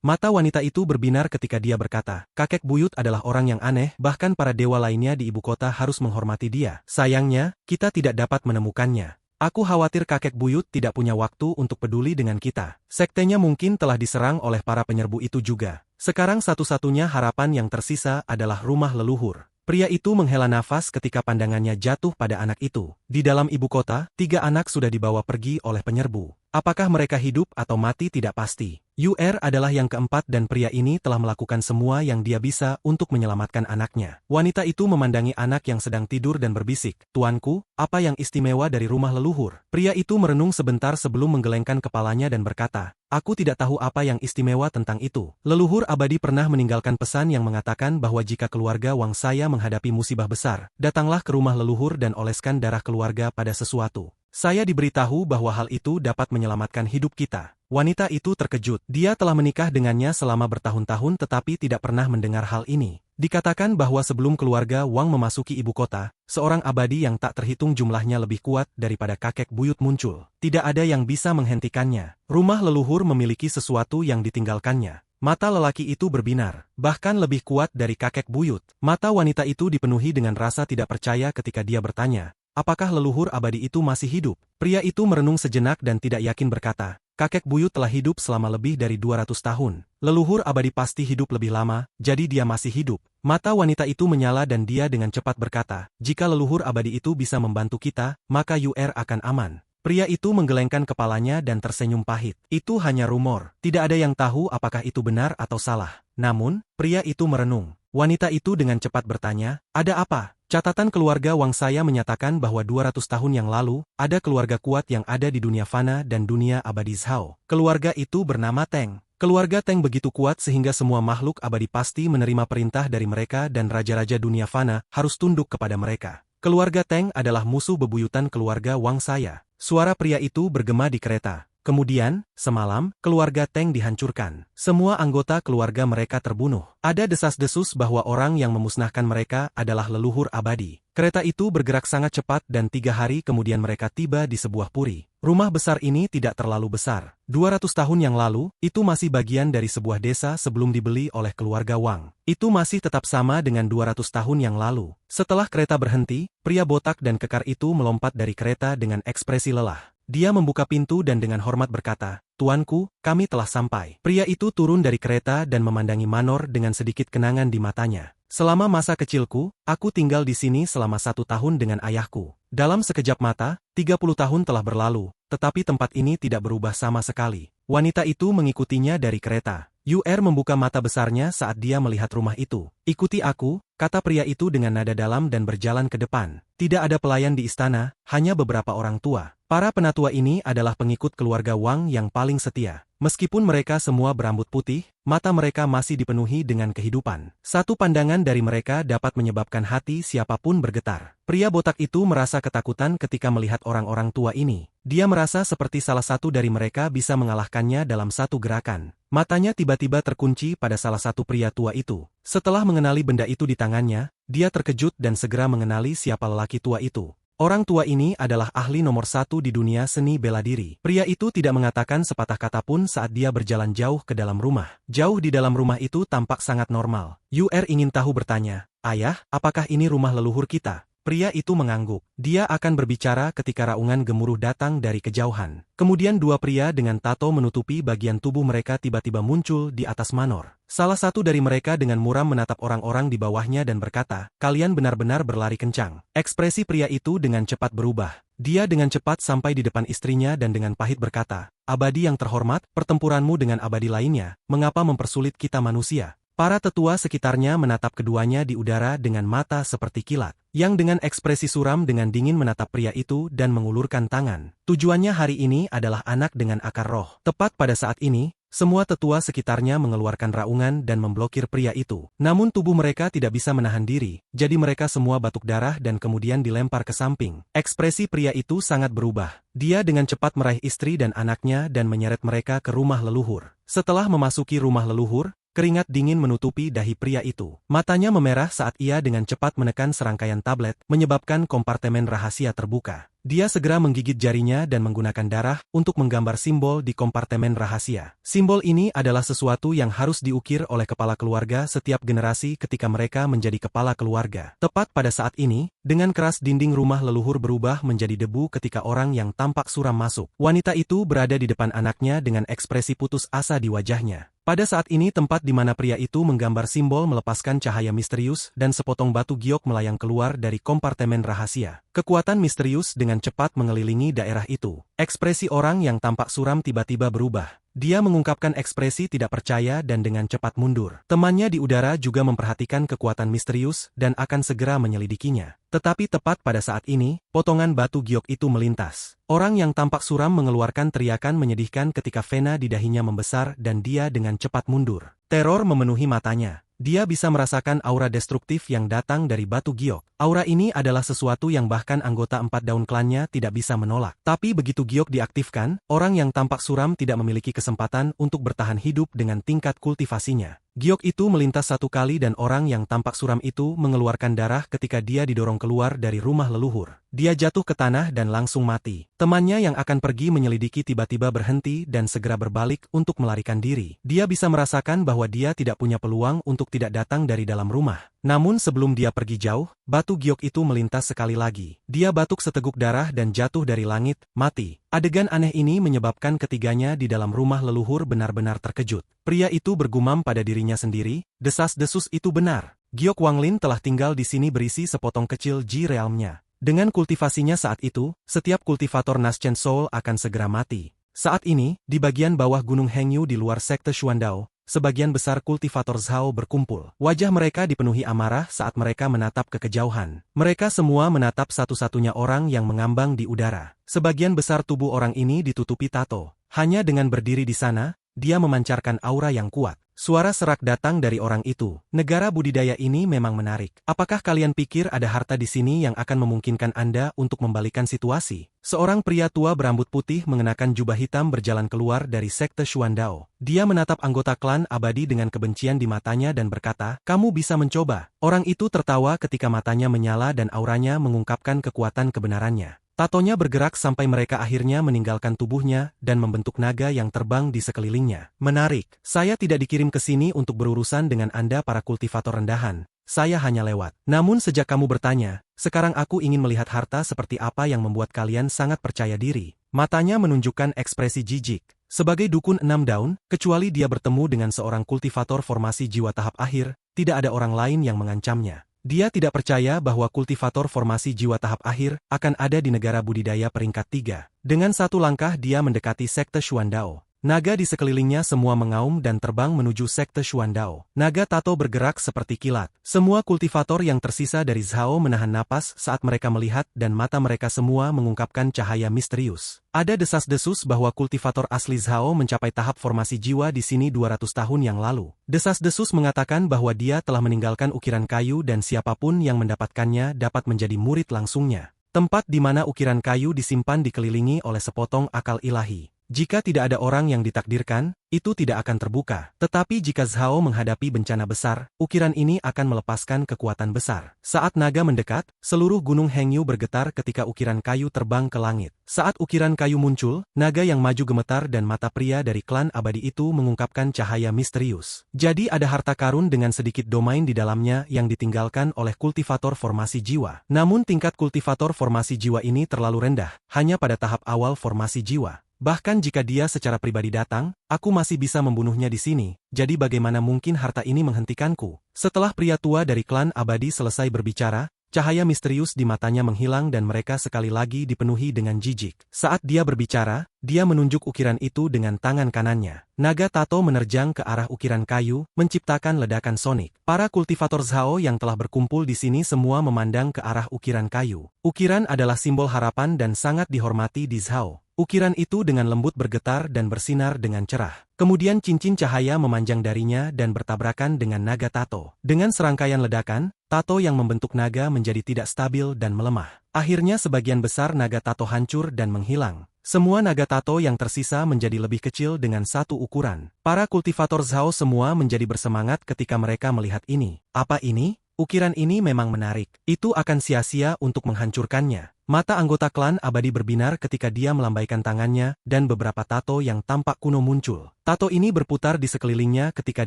Mata wanita itu berbinar ketika dia berkata, kakek buyut adalah orang yang aneh, bahkan para dewa lainnya di ibu kota harus menghormati dia. Sayangnya, kita tidak dapat menemukannya. Aku khawatir kakek buyut tidak punya waktu untuk peduli dengan kita. Sektenya mungkin telah diserang oleh para penyerbu itu juga. Sekarang satu-satunya harapan yang tersisa adalah rumah leluhur. Pria itu menghela nafas ketika pandangannya jatuh pada anak itu. Di dalam ibu kota, 3 anak sudah dibawa pergi oleh penyerbu. Apakah mereka hidup atau mati tidak pasti. UR adalah yang keempat dan pria ini telah melakukan semua yang dia bisa untuk menyelamatkan anaknya. Wanita itu memandangi anak yang sedang tidur dan berbisik, "Tuanku, apa yang istimewa dari rumah leluhur?" Pria itu merenung sebentar sebelum menggelengkan kepalanya dan berkata, "Aku tidak tahu apa yang istimewa tentang itu. Leluhur abadi pernah meninggalkan pesan yang mengatakan bahwa jika keluarga Wang saya menghadapi musibah besar, datanglah ke rumah leluhur dan oleskan darah keluarga pada sesuatu. Saya diberitahu bahwa hal itu dapat menyelamatkan hidup kita." Wanita itu terkejut. Dia telah menikah dengannya selama bertahun-tahun tetapi tidak pernah mendengar hal ini. Dikatakan bahwa sebelum keluarga Wang memasuki ibu kota, seorang abadi yang tak terhitung jumlahnya lebih kuat daripada kakek buyut muncul. Tidak ada yang bisa menghentikannya. Rumah leluhur memiliki sesuatu yang ditinggalkannya. Mata lelaki itu berbinar, bahkan lebih kuat dari kakek buyut. Mata wanita itu dipenuhi dengan rasa tidak percaya ketika dia bertanya, apakah leluhur abadi itu masih hidup? Pria itu merenung sejenak dan tidak yakin berkata, kakek buyut telah hidup selama lebih dari 200 tahun. Leluhur abadi pasti hidup lebih lama, jadi dia masih hidup. Mata wanita itu menyala dan dia dengan cepat berkata, jika leluhur abadi itu bisa membantu kita, maka UR akan aman. Pria itu menggelengkan kepalanya dan tersenyum pahit. Itu hanya rumor. Tidak ada yang tahu apakah itu benar atau salah. Namun, pria itu merenung. Wanita itu dengan cepat bertanya, ada apa? Catatan keluarga Wang saya menyatakan bahwa 200 tahun yang lalu, ada keluarga kuat yang ada di dunia fana dan dunia abadi Zhao. Keluarga itu bernama Teng. Keluarga Teng begitu kuat sehingga semua makhluk abadi pasti menerima perintah dari mereka dan raja-raja dunia fana harus tunduk kepada mereka. Keluarga Teng adalah musuh bebuyutan keluarga Wang saya. Suara pria itu bergema di kereta. Kemudian, semalam, keluarga Teng dihancurkan. Semua anggota keluarga mereka terbunuh. Ada desas-desus bahwa orang yang memusnahkan mereka adalah leluhur abadi. Kereta itu bergerak sangat cepat dan 3 hari kemudian mereka tiba di sebuah puri. Rumah besar ini tidak terlalu besar. 200 tahun yang lalu, itu masih bagian dari sebuah desa sebelum dibeli oleh keluarga Wang. Itu masih tetap sama dengan 200 tahun yang lalu. Setelah kereta berhenti, pria botak dan kekar itu melompat dari kereta dengan ekspresi lelah. Dia membuka pintu dan dengan hormat berkata, "Tuanku, kami telah sampai." Pria itu turun dari kereta dan memandangi Manor dengan sedikit kenangan di matanya. "Selama masa kecilku, aku tinggal di sini selama 1 tahun dengan ayahku. Dalam sekejap mata, 30 tahun telah berlalu, tetapi tempat ini tidak berubah sama sekali." Wanita itu mengikutinya dari kereta. UR membuka mata besarnya saat dia melihat rumah itu. "Ikuti aku," kata pria itu dengan nada dalam dan berjalan ke depan. Tidak ada pelayan di istana, hanya beberapa orang tua. Para penatua ini adalah pengikut keluarga Wang yang paling setia. Meskipun mereka semua berambut putih, mata mereka masih dipenuhi dengan kehidupan. Satu pandangan dari mereka dapat menyebabkan hati siapapun bergetar. Pria botak itu merasa ketakutan ketika melihat orang-orang tua ini. Dia merasa seperti salah satu dari mereka bisa mengalahkannya dalam satu gerakan. Matanya tiba-tiba terkunci pada salah satu pria tua itu. Setelah mengenali benda itu di tangannya, dia terkejut dan segera mengenali siapa lelaki tua itu. Orang tua ini adalah ahli nomor 1 di dunia seni bela diri. Pria itu tidak mengatakan sepatah kata pun saat dia berjalan jauh ke dalam rumah. Jauh di dalam rumah itu tampak sangat normal. UR ingin tahu bertanya, "Ayah, apakah ini rumah leluhur kita?" Pria itu mengangguk. Dia akan berbicara ketika raungan gemuruh datang dari kejauhan. Kemudian 2 pria dengan tato menutupi bagian tubuh mereka tiba-tiba muncul di atas Manor. Salah satu dari mereka dengan muram menatap orang-orang di bawahnya dan berkata, "Kalian benar-benar berlari kencang." Ekspresi pria itu dengan cepat berubah. Dia dengan cepat sampai di depan istrinya dan dengan pahit berkata, "Abadi yang terhormat, pertempuranmu dengan abadi lainnya, mengapa mempersulit kita manusia?" Para tetua sekitarnya menatap keduanya di udara dengan mata seperti kilat. Yang dengan ekspresi suram dengan dingin menatap pria itu dan mengulurkan tangan. Tujuannya hari ini adalah anak dengan akar roh. Tepat pada saat ini, semua tetua sekitarnya mengeluarkan raungan dan memblokir pria itu. Namun tubuh mereka tidak bisa menahan diri, jadi mereka semua batuk darah dan kemudian dilempar ke samping. Ekspresi pria itu sangat berubah. Dia dengan cepat meraih istri dan anaknya dan menyeret mereka ke rumah leluhur. Setelah memasuki rumah leluhur, Keringat dingin menutupi dahi pria itu. Matanya memerah saat ia dengan cepat menekan serangkaian tablet, menyebabkan kompartemen rahasia terbuka. Dia segera menggigit jarinya dan menggunakan darah untuk menggambar simbol di kompartemen rahasia. Simbol ini adalah sesuatu yang harus diukir oleh kepala keluarga setiap generasi ketika mereka menjadi kepala keluarga. Tepat pada saat ini, dengan keras dinding rumah leluhur berubah menjadi debu ketika orang yang tampak suram masuk. Wanita itu berada di depan anaknya dengan ekspresi putus asa di wajahnya. Pada saat ini tempat di mana pria itu menggambar simbol melepaskan cahaya misterius dan sepotong batu giok melayang keluar dari kompartemen rahasia. Kekuatan misterius dengan cepat mengelilingi daerah itu. Ekspresi orang yang tampak suram tiba-tiba berubah. Dia mengungkapkan ekspresi tidak percaya dan dengan cepat mundur. Temannya di udara juga memperhatikan kekuatan misterius dan akan segera menyelidikinya. Tetapi tepat pada saat ini, potongan batu giok itu melintas. Orang yang tampak suram mengeluarkan teriakan menyedihkan ketika vena di dahinya membesar dan dia dengan cepat mundur. Teror memenuhi matanya. Dia bisa merasakan aura destruktif yang datang dari batu giok. Aura ini adalah sesuatu yang bahkan anggota 4 daun klannya tidak bisa menolak. Tapi begitu giok diaktifkan, orang yang tampak suram tidak memiliki kesempatan untuk bertahan hidup dengan tingkat kultivasinya. Giok itu melintas 1 kali dan orang yang tampak suram itu mengeluarkan darah ketika dia didorong keluar dari rumah leluhur. Dia jatuh ke tanah dan langsung mati. Temannya yang akan pergi menyelidiki tiba-tiba berhenti dan segera berbalik untuk melarikan diri. Dia bisa merasakan bahwa dia tidak punya peluang untuk tidak datang dari dalam rumah. Namun sebelum dia pergi jauh, batu giok itu melintas sekali lagi. Dia batuk seteguk darah dan jatuh dari langit, mati. Adegan aneh ini menyebabkan ketiganya di dalam rumah leluhur benar-benar terkejut. Pria itu bergumam pada dirinya sendiri, desas-desus itu benar. Giok Wanglin telah tinggal di sini berisi sepotong kecil Ji Realmnya. Dengan kultivasinya saat itu, setiap kultivator Naschen Soul akan segera mati. Saat ini, di bagian bawah Gunung Hengyu di luar sekte Xuandao, sebagian besar kultivator Zhao berkumpul. Wajah mereka dipenuhi amarah saat mereka menatap ke kejauhan. Mereka semua menatap satu-satunya orang yang mengambang di udara. Sebagian besar tubuh orang ini ditutupi tato. Hanya dengan berdiri di sana, dia memancarkan aura yang kuat. Suara serak datang dari orang itu. Negara budidaya ini memang menarik. Apakah kalian pikir ada harta di sini yang akan memungkinkan Anda untuk membalikan situasi? Seorang pria tua berambut putih mengenakan jubah hitam berjalan keluar dari sekte Xuandao. Dia menatap anggota klan abadi dengan kebencian di matanya dan berkata, "Kamu bisa mencoba." Orang itu tertawa ketika matanya menyala dan auranya mengungkapkan kekuatan kebenarannya. Tatonya bergerak sampai mereka akhirnya meninggalkan tubuhnya dan membentuk naga yang terbang di sekelilingnya. Menarik, saya tidak dikirim ke sini untuk berurusan dengan Anda para kultivator rendahan. Saya hanya lewat. Namun sejak kamu bertanya, sekarang aku ingin melihat harta seperti apa yang membuat kalian sangat percaya diri. Matanya menunjukkan ekspresi jijik. Sebagai dukun 6 daun, kecuali dia bertemu dengan seorang kultivator formasi jiwa tahap akhir, tidak ada orang lain yang mengancamnya. Dia tidak percaya bahwa kultivator formasi jiwa tahap akhir akan ada di negara budidaya peringkat 3. Dengan satu langkah dia mendekati sekte Xuandao. Naga di sekelilingnya semua mengaum dan terbang menuju sekte Xuandao. Naga tato bergerak seperti kilat. Semua kultivator yang tersisa dari Zhao menahan napas saat mereka melihat dan mata mereka semua mengungkapkan cahaya misterius. Ada desas-desus bahwa kultivator asli Zhao mencapai tahap formasi jiwa di sini 200 tahun yang lalu. Desas-desus mengatakan bahwa dia telah meninggalkan ukiran kayu dan siapapun yang mendapatkannya dapat menjadi murid langsungnya. Tempat di mana ukiran kayu disimpan dikelilingi oleh sepotong akal ilahi. Jika tidak ada orang yang ditakdirkan, itu tidak akan terbuka. Tetapi jika Zhao menghadapi bencana besar, ukiran ini akan melepaskan kekuatan besar. Saat naga mendekat, seluruh gunung Hengyu bergetar ketika ukiran kayu terbang ke langit. Saat ukiran kayu muncul, naga yang maju gemetar dan mata pria dari klan abadi itu mengungkapkan cahaya misterius. Jadi ada harta karun dengan sedikit domain di dalamnya yang ditinggalkan oleh kultivator formasi jiwa. Namun tingkat kultivator formasi jiwa ini terlalu rendah, hanya pada tahap awal formasi jiwa. Bahkan jika dia secara pribadi datang, aku masih bisa membunuhnya di sini, jadi bagaimana mungkin harta ini menghentikanku? Setelah pria tua dari klan abadi selesai berbicara, cahaya misterius di matanya menghilang dan mereka sekali lagi dipenuhi dengan jijik. Saat dia berbicara, dia menunjuk ukiran itu dengan tangan kanannya. Naga tato menerjang ke arah ukiran kayu, menciptakan ledakan sonik. Para kultivator Zhao yang telah berkumpul di sini semua memandang ke arah ukiran kayu. Ukiran adalah simbol harapan dan sangat dihormati di Zhao. Ukiran itu dengan lembut bergetar dan bersinar dengan cerah. Kemudian cincin cahaya memanjang darinya dan bertabrakan dengan naga tato. Dengan serangkaian ledakan, tato yang membentuk naga menjadi tidak stabil dan melemah. Akhirnya sebagian besar naga tato hancur dan menghilang. Semua naga tato yang tersisa menjadi lebih kecil dengan satu ukuran. Para kultivator Zhao semua menjadi bersemangat ketika mereka melihat ini. Apa ini? Ukiran ini memang menarik. Itu akan sia-sia untuk menghancurkannya. Mata anggota klan abadi berbinar ketika dia melambaikan tangannya, dan beberapa tato yang tampak kuno muncul. Tato ini berputar di sekelilingnya ketika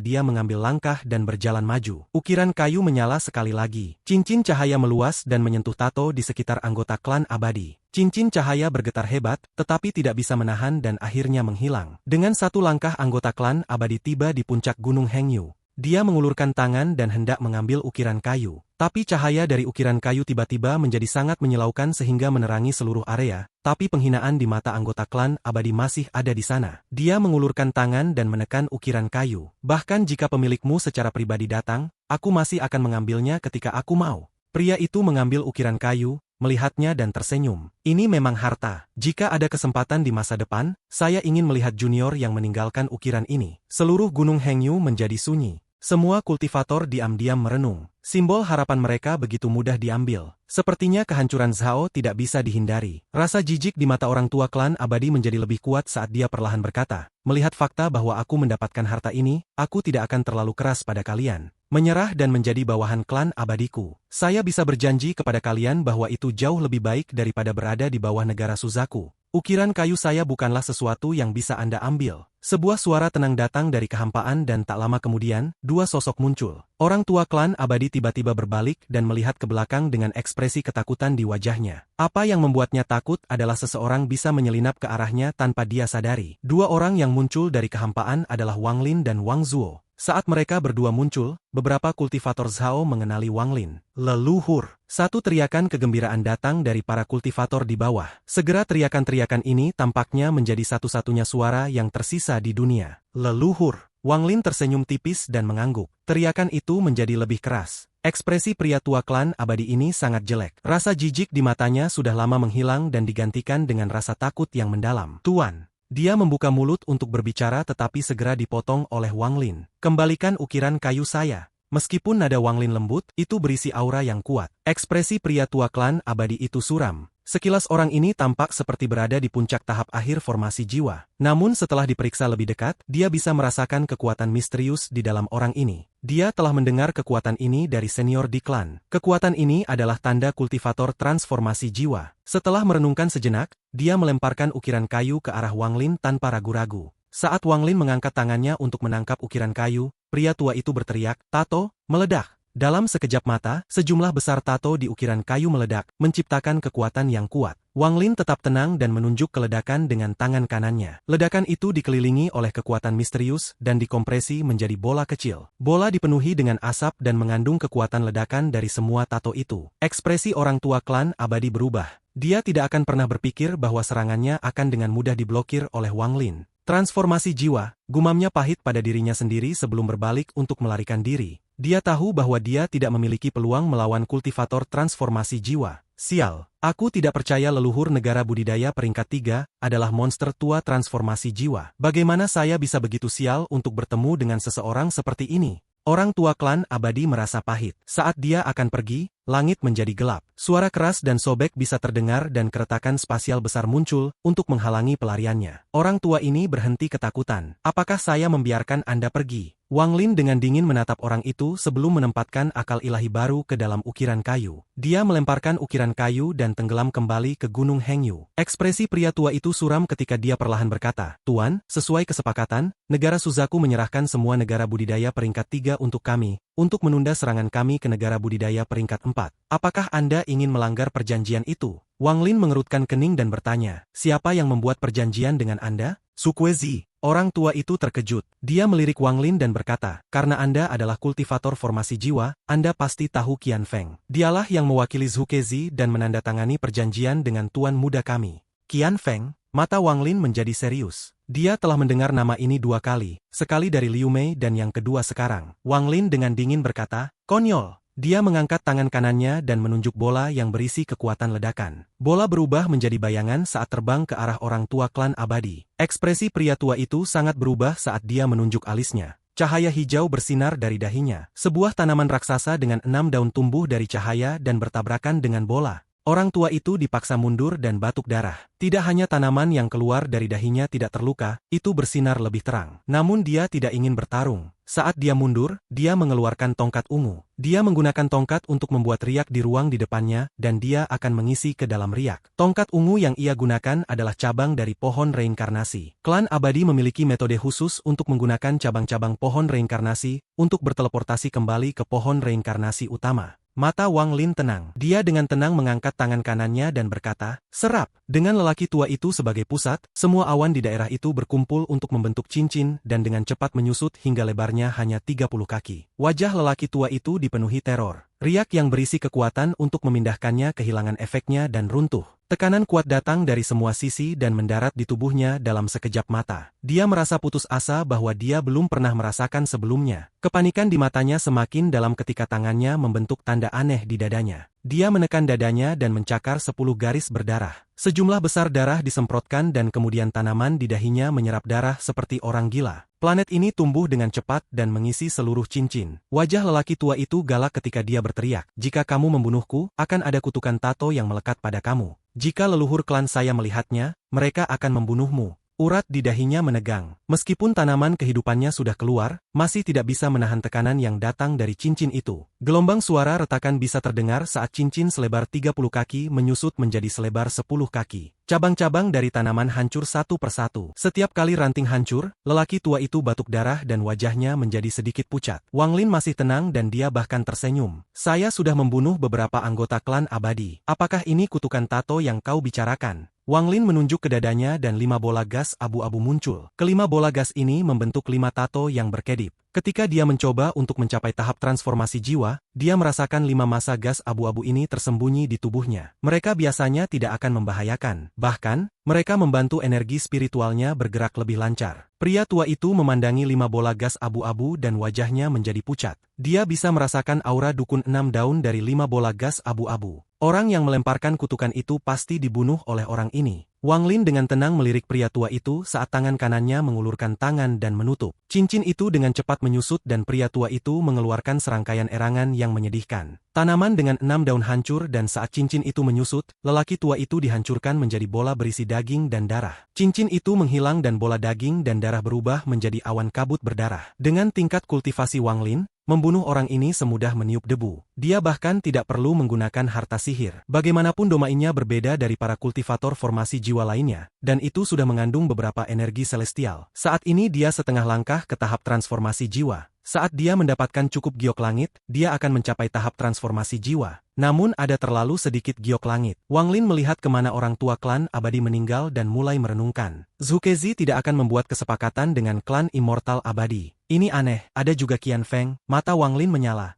dia mengambil langkah dan berjalan maju. Ukiran kayu menyala sekali lagi. Cincin cahaya meluas dan menyentuh tato di sekitar anggota klan abadi. Cincin cahaya bergetar hebat, tetapi tidak bisa menahan dan akhirnya menghilang. Dengan satu langkah anggota klan abadi tiba di puncak gunung Hengyu. Dia mengulurkan tangan dan hendak mengambil ukiran kayu. Tapi cahaya dari ukiran kayu tiba-tiba menjadi sangat menyilaukan sehingga menerangi seluruh area, tapi penghinaan di mata anggota klan abadi masih ada di sana. Dia mengulurkan tangan dan menekan ukiran kayu. Bahkan jika pemilikmu secara pribadi datang, aku masih akan mengambilnya ketika aku mau. Pria itu mengambil ukiran kayu, melihatnya dan tersenyum. Ini memang harta. Jika ada kesempatan di masa depan, saya ingin melihat junior yang meninggalkan ukiran ini. Seluruh gunung Hengyu menjadi sunyi. Semua kultivator diam-diam merenung. Simbol harapan mereka begitu mudah diambil. Sepertinya kehancuran Zhao tidak bisa dihindari. Rasa jijik di mata orang tua klan abadi menjadi lebih kuat saat dia perlahan berkata, "Melihat fakta bahwa aku mendapatkan harta ini, aku tidak akan terlalu keras pada kalian. Menyerah dan menjadi bawahan klan abadiku. Saya bisa berjanji kepada kalian bahwa itu jauh lebih baik daripada berada di bawah negara Suzaku. Ukiran kayu saya bukanlah sesuatu yang bisa Anda ambil." Sebuah suara tenang datang dari kehampaan dan tak lama kemudian, dua sosok muncul. Orang tua klan abadi tiba-tiba berbalik dan melihat ke belakang dengan ekspresi ketakutan di wajahnya. Apa yang membuatnya takut adalah seseorang bisa menyelinap ke arahnya tanpa dia sadari. Dua orang yang muncul dari kehampaan adalah Wang Lin dan Wang Zuo. Saat mereka berdua muncul, beberapa kultivator Zhao mengenali Wang Lin. Leluhur. Satu teriakan kegembiraan datang dari para kultivator di bawah. Segera teriakan-teriakan ini tampaknya menjadi satu-satunya suara yang tersisa di dunia. Leluhur. Wang Lin tersenyum tipis dan mengangguk. Teriakan itu menjadi lebih keras. Ekspresi pria tua klan abadi ini sangat jelek. Rasa jijik di matanya sudah lama menghilang dan digantikan dengan rasa takut yang mendalam. "Tuan." Dia membuka mulut untuk berbicara tetapi segera dipotong oleh Wang Lin. "Kembalikan ukiran kayu saya." Meskipun nada Wang Lin lembut, itu berisi aura yang kuat. Ekspresi pria tua klan abadi itu suram. Sekilas orang ini tampak seperti berada di puncak tahap akhir formasi jiwa. Namun setelah diperiksa lebih dekat, dia bisa merasakan kekuatan misterius di dalam orang ini. Dia telah mendengar kekuatan ini dari senior di klan. Kekuatan ini adalah tanda kultivator transformasi jiwa. Setelah merenungkan sejenak, dia melemparkan ukiran kayu ke arah Wang Lin tanpa ragu-ragu. Saat Wang Lin mengangkat tangannya untuk menangkap ukiran kayu, pria tua itu berteriak, "Tato!" Meledak. Dalam sekejap mata, sejumlah besar tato di ukiran kayu meledak, menciptakan kekuatan yang kuat. Wang Lin tetap tenang dan menunjuk ke ledakan dengan tangan kanannya. Ledakan itu dikelilingi oleh kekuatan misterius dan dikompresi menjadi bola kecil. Bola dipenuhi dengan asap dan mengandung kekuatan ledakan dari semua tato itu. Ekspresi orang tua klan abadi berubah. Dia tidak akan pernah berpikir bahwa serangannya akan dengan mudah diblokir oleh Wang Lin. Transformasi jiwa, gumamnya pahit pada dirinya sendiri sebelum berbalik untuk melarikan diri. Dia tahu bahwa dia tidak memiliki peluang melawan kultivator transformasi jiwa. Sial, aku tidak percaya leluhur negara budidaya peringkat 3 adalah monster tua transformasi jiwa. Bagaimana saya bisa begitu sial untuk bertemu dengan seseorang seperti ini? Orang tua klan abadi merasa pahit. Saat dia akan pergi, langit menjadi gelap. Suara keras dan sobek bisa terdengar dan keretakan spasial besar muncul untuk menghalangi pelariannya. Orang tua ini berhenti ketakutan. "Apakah saya membiarkan Anda pergi?" Wang Lin dengan dingin menatap orang itu sebelum menempatkan akal ilahi baru ke dalam ukiran kayu. Dia melemparkan ukiran kayu dan tenggelam kembali ke gunung Hengyu. Ekspresi pria tua itu suram ketika dia perlahan berkata, "Tuan, sesuai kesepakatan, negara Suzaku menyerahkan semua negara budidaya peringkat 3 untuk kami, untuk menunda serangan kami ke negara budidaya peringkat 4. Apakah Anda ingin melanggar perjanjian itu?" Wang Lin mengerutkan kening dan bertanya, "Siapa yang membuat perjanjian dengan Anda?" "Sukwezi." Orang tua itu terkejut. Dia melirik Wang Lin dan berkata, "Karena Anda adalah kultivator formasi jiwa, Anda pasti tahu Qian Feng. Dialah yang mewakili Zhukezhi dan menandatangani perjanjian dengan tuan muda kami." Qian Feng? Mata Wang Lin menjadi serius. Dia telah mendengar nama ini 2 kali, sekali dari Liu Mei dan yang kedua sekarang. Wang Lin dengan dingin berkata, "Konyol." Dia mengangkat tangan kanannya dan menunjuk bola yang berisi kekuatan ledakan. Bola berubah menjadi bayangan saat terbang ke arah orang tua klan abadi. Ekspresi pria tua itu sangat berubah saat dia menunjuk alisnya. Cahaya hijau bersinar dari dahinya. Sebuah tanaman raksasa dengan 6 daun tumbuh dari cahaya dan bertabrakan dengan bola. Orang tua itu dipaksa mundur dan batuk darah. Tidak hanya tanaman yang keluar dari dahinya tidak terluka, itu bersinar lebih terang. Namun dia tidak ingin bertarung. Saat dia mundur, dia mengeluarkan tongkat ungu. Dia menggunakan tongkat untuk membuat riak di ruang di depannya, dan dia akan mengisi ke dalam riak. Tongkat ungu yang ia gunakan adalah cabang dari pohon reinkarnasi. Klan abadi memiliki metode khusus untuk menggunakan cabang-cabang pohon reinkarnasi untuk berteleportasi kembali ke pohon reinkarnasi utama. Mata Wang Lin tenang. Dia dengan tenang mengangkat tangan kanannya dan berkata, "Serap." Dengan lelaki tua itu sebagai pusat, semua awan di daerah itu berkumpul untuk membentuk cincin dan dengan cepat menyusut hingga lebarnya hanya 30 kaki. Wajah lelaki tua itu dipenuhi teror. Riak yang berisi kekuatan untuk memindahkannya kehilangan efeknya dan runtuh. Tekanan kuat datang dari semua sisi dan mendarat di tubuhnya dalam sekejap mata. Dia merasa putus asa bahwa dia belum pernah merasakan sebelumnya. Kepanikan di matanya semakin dalam ketika tangannya membentuk tanda aneh di dadanya. Dia menekan dadanya dan mencakar 10 garis berdarah. Sejumlah besar darah disemprotkan dan kemudian tanaman di dahinya menyerap darah seperti orang gila. Planet ini tumbuh dengan cepat dan mengisi seluruh cincin. Wajah lelaki tua itu galak ketika dia berteriak, "Jika kamu membunuhku, akan ada kutukan tato yang melekat pada kamu. Jika leluhur klan saya melihatnya, mereka akan membunuhmu." Urat di dahinya menegang. Meskipun tanaman kehidupannya sudah keluar, masih tidak bisa menahan tekanan yang datang dari cincin itu. Gelombang suara retakan bisa terdengar saat cincin selebar 30 kaki menyusut menjadi selebar 10 kaki. Cabang-cabang dari tanaman hancur satu persatu. Setiap kali ranting hancur, lelaki tua itu batuk darah dan wajahnya menjadi sedikit pucat. Wang Lin masih tenang dan dia bahkan tersenyum. "Saya sudah membunuh beberapa anggota klan abadi. Apakah ini kutukan tato yang kau bicarakan?" Wang Lin menunjuk ke dadanya dan 5 bola gas abu-abu muncul. Kelima bola gas ini membentuk 5 tato yang berkedip. Ketika dia mencoba untuk mencapai tahap transformasi jiwa, dia merasakan 5 massa gas abu-abu ini tersembunyi di tubuhnya. Mereka biasanya tidak akan membahayakan. Bahkan, mereka membantu energi spiritualnya bergerak lebih lancar. Pria tua itu memandangi 5 bola gas abu-abu dan wajahnya menjadi pucat. Dia bisa merasakan aura dukun 6 daun dari 5 bola gas abu-abu. Orang yang melemparkan kutukan itu pasti dibunuh oleh orang ini. Wang Lin dengan tenang melirik pria tua itu saat tangan kanannya mengulurkan tangan dan menutup. Cincin itu dengan cepat menyusut dan pria tua itu mengeluarkan serangkaian erangan yang menyedihkan. Tanaman dengan 6 daun hancur dan saat cincin itu menyusut, lelaki tua itu dihancurkan menjadi bola berisi daging dan darah. Cincin itu menghilang dan bola daging dan darah berubah menjadi awan kabut berdarah. Dengan tingkat kultivasi Wang Lin, membunuh orang ini semudah meniup debu. Dia bahkan tidak perlu menggunakan harta sihir. Bagaimanapun domainnya berbeda dari para kultivator formasi jiwa lainnya, dan itu sudah mengandung beberapa energi celestial. Saat ini dia setengah langkah ke tahap transformasi jiwa. Saat dia mendapatkan cukup giok langit, dia akan mencapai tahap transformasi jiwa. Namun ada terlalu sedikit giok langit. Wang Lin melihat kemana orang tua klan abadi meninggal dan mulai merenungkan. Zhu Kezi tidak akan membuat kesepakatan dengan klan immortal abadi. Ini aneh, ada juga Qian Feng. Mata Wang Lin menyala.